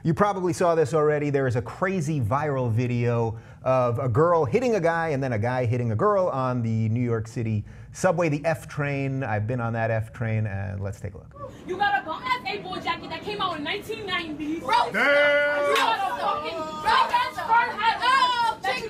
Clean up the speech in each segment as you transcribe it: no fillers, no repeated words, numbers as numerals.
You probably saw this already. There is a crazy viral video of a girl hitting a guy and then a guy hitting a girl on the New York City subway, the F train. I've been on that F train, and let's take a look. You got a bum-ass A-boy jacket that came out in 1990. Bro, damn! You got a fucking big-ass fur hat. Oh, that's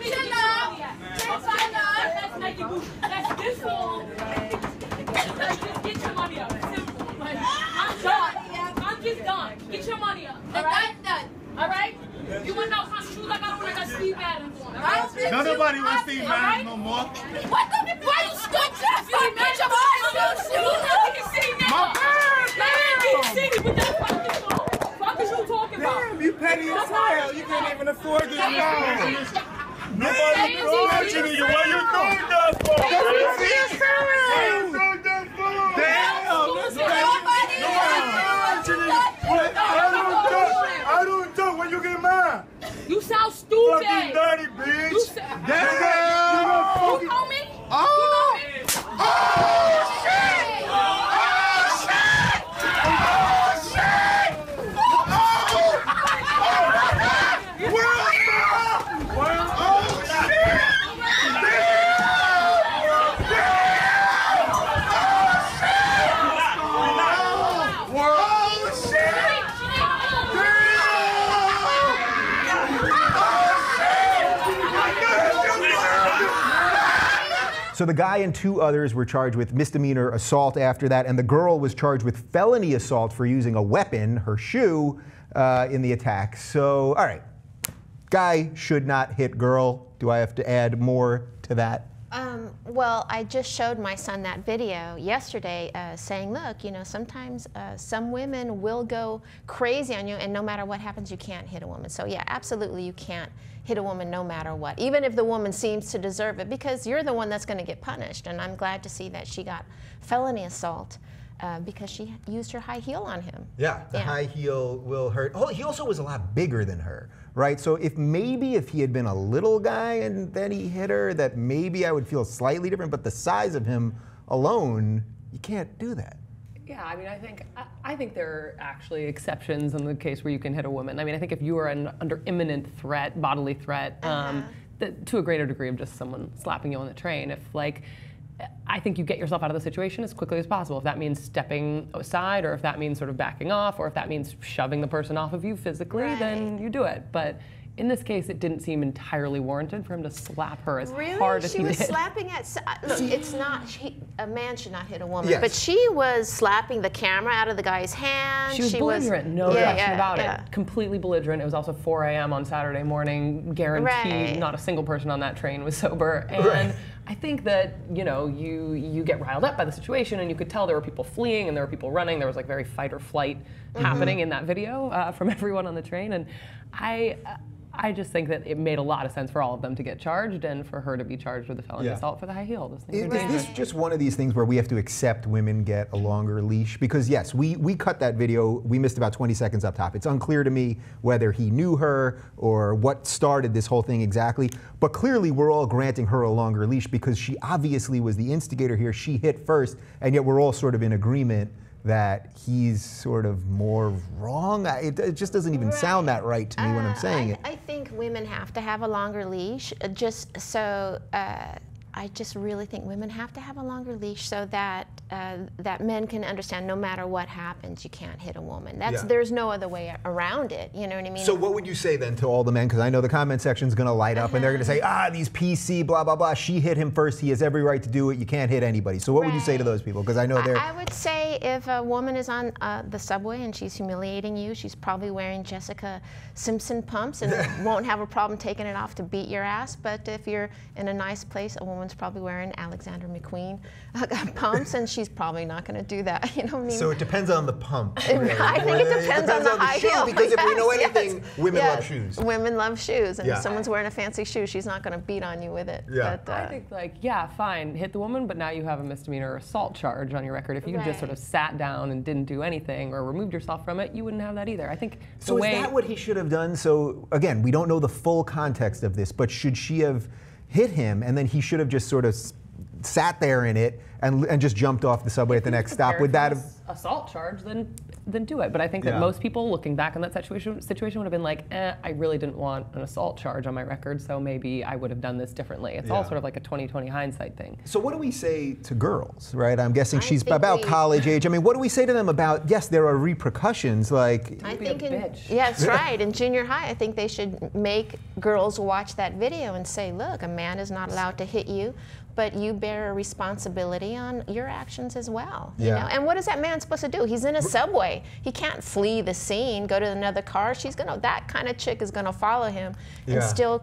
Nike boots. That's this long. Just get your money up. Simple. Like, I'm done. I'm just done. Get your money up. All right? Done. All right? You want to know what kind of shoes I got on? I got Steve Adams on. No, nobody wants Steve Adams no more. What the? Why you stood just for me? Your shoes. You look at City now. My bad, Man, City with that fucking song. What is you talking about? Damn, you petty as hell. You can't even afford this now. Nobody watching you. What you doing that for? Damn, that's I don't do. When you get mad. You sound stupid. Fucking dirty bitch. You sound. Damn. You know me? Oh. You know me? Oh shit! Oh shit! Oh shit! Oh! World star! Oh shit! So the guy and two others were charged with misdemeanor assault after that, and the girl was charged with felony assault for using a weapon, her shoe, in the attack. So, all right, guy should not hit girl. Do I have to add more to that? Well, I just showed my son that video yesterday saying, look, you know, sometimes some women will go crazy on you, and no matter what happens, you can't hit a woman. So yeah, absolutely you can't hit a woman no matter what, even if the woman seems to deserve it, because you're the one that's going to get punished. And I'm glad to see that she got felony assault because she used her high heel on him. Yeah, the high heel will hurt. Oh, he also was a lot bigger than her, right? So if he had been a little guy and then he hit her, that maybe I would feel slightly different, but the size of him alone, you can't do that. Yeah, I mean, I think there are actually exceptions in the case where you can hit a woman. I mean, I think if you are under imminent threat, bodily threat, to a greater degree of just someone slapping you on the train, I think you get yourself out of the situation as quickly as possible. If that means stepping aside, or if that means sort of backing off, or if that means shoving the person off of you physically, then you do it. But in this case, it didn't seem entirely warranted for him to slap her as hard as he did. She was slapping at. Look, it's not. A man should not hit a woman, yes. but she was slapping the camera out of the guy's hand. She was belligerent, no question about it. Completely belligerent. It was also 4 a.m. on Saturday morning. Guaranteed, not a single person on that train was sober. And I think that you get riled up by the situation, and you could tell there were people fleeing and there were people running. There was like very fight or flight happening in that video from everyone on the train, and I just think that it made a lot of sense for all of them to get charged, and for her to be charged with a felony assault for the high heel. Is this just one of these things where we have to accept women get a longer leash? Because yes, we cut that video, we missed about 20 seconds up top. It's unclear to me whether he knew her or what started this whole thing exactly, but clearly we're all granting her a longer leash because she obviously was the instigator here. She hit first, and yet we're all sort of in agreement that he's sort of more wrong. It just doesn't even sound that right to me when I'm saying it. I think women have to have a longer leash, just so I just really think women have to have a longer leash so that that men can understand no matter what happens, you can't hit a woman. There's no other way around it. You know what I mean? So what would you say then to all the men? Because I know the comment section's going to light up and they're going to say, these PC, blah, blah, blah. She hit him first. He has every right to do it. You can't hit anybody. So what would you say to those people? Because I know they're... I would say if a woman is on the subway and she's humiliating you, she's probably wearing Jessica Simpson pumps and won't have a problem taking it off to beat your ass. But if you're in a nice place, a woman's probably wearing Alexander McQueen pumps, and she's probably not going to do that. You know what I mean? So it depends on the pump. Really. I think it depends on the high heel. Because if we know anything, women love shoes. Women love shoes, and if someone's wearing a fancy shoe, she's not going to beat on you with it. Yeah. But, I think fine, hit the woman, but now you have a misdemeanor assault charge on your record. If you just sort of sat down and didn't do anything or removed yourself from it, you wouldn't have that either. I think so. Is that what he should have done? So again, we don't know the full context of this, but should she have hit him and then he should have just sort of sat there in it and just jumped off the subway at the next stop, would that have assault charge, then do it. But I think that Yeah. most people looking back on that situation would have been like, I really didn't want an assault charge on my record, so maybe I would have done this differently. It's all Yeah. sort of like a 20/20 hindsight thing. So what do we say to girls, right? I'm guessing I she's think about we- college age. I mean, what do we say to them about, yes, there are repercussions, like, I be a think bitch. yeah, that's right. In junior high, I think they should make girls watch that video and say, look, a man is not allowed to hit you, but you bear a responsibility on your actions as well. You Yeah. know? And what is that man supposed to do? He's in a subway. He can't flee the scene, go to another car. That kind of chick is gonna follow him and Yeah. still,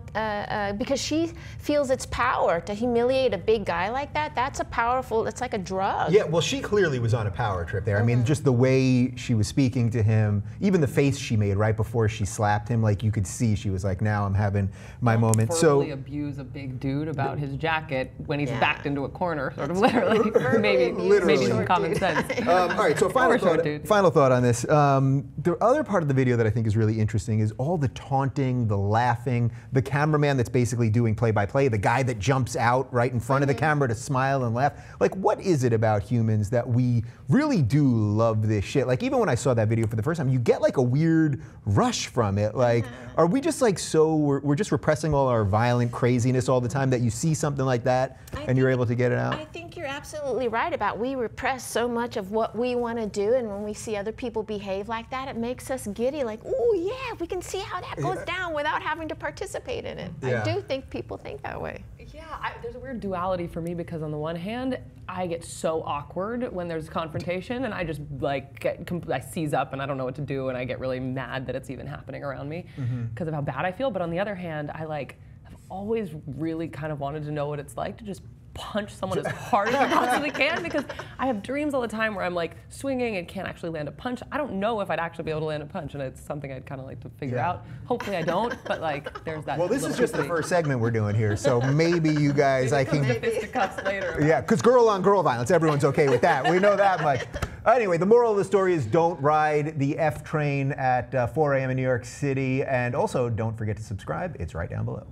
because she feels it's power to humiliate a big guy like that. That's it's like a drug. yeah, well, she clearly was on a power trip there. I mean, just the way she was speaking to him, even the face she made right before she slapped him, like you could see she was like, now I'm having my moment. Verbally abuse a big dude about his jacket when he's Yeah. backed into a corner, sort of literally. maybe Literally. some common sense. All right, so final Or short thought, dude. final thought on this. The other part of the video that I think is really interesting is all the taunting, the laughing, the cameraman that's basically doing play-by-play, the guy that jumps out right in front of the camera to smile and laugh. Like, what is it about humans that we really do love this shit? Like, even when I saw that video for the first time, you get like a weird rush from it. Like, are we just like we're just repressing all our violent craziness all the time that you see something like that and you're able to get it out? I think you're absolutely right about we repress so much of what we want to do, and when we see other people behave like that, it makes us giddy. Like, oh yeah, we can see how that goes down without having to participate in it. Yeah. I do think people think that way. Yeah, there's a weird duality for me because on the one hand, I get so awkward when there's confrontation, and I just like I seize up and I don't know what to do, and I get really mad that it's even happening around me because of how bad I feel. But on the other hand, I have always really kind of wanted to know what it's like to just punch someone as hard as I possibly can, because I have dreams all the time where I'm like swinging and can't actually land a punch. I don't know if I'd actually be able to land a punch, and it's something I'd kind of like to figure out. Hopefully I don't, but like there's that. Well, this is little just the thing. first segment we're doing here, so maybe you guys, I can. Fisticuffs later. Yeah, because girl-on-girl violence, everyone's okay with that. We know that much. Anyway, the moral of the story is don't ride the F train at 4 a.m. in New York City, and also don't forget to subscribe. It's right down below.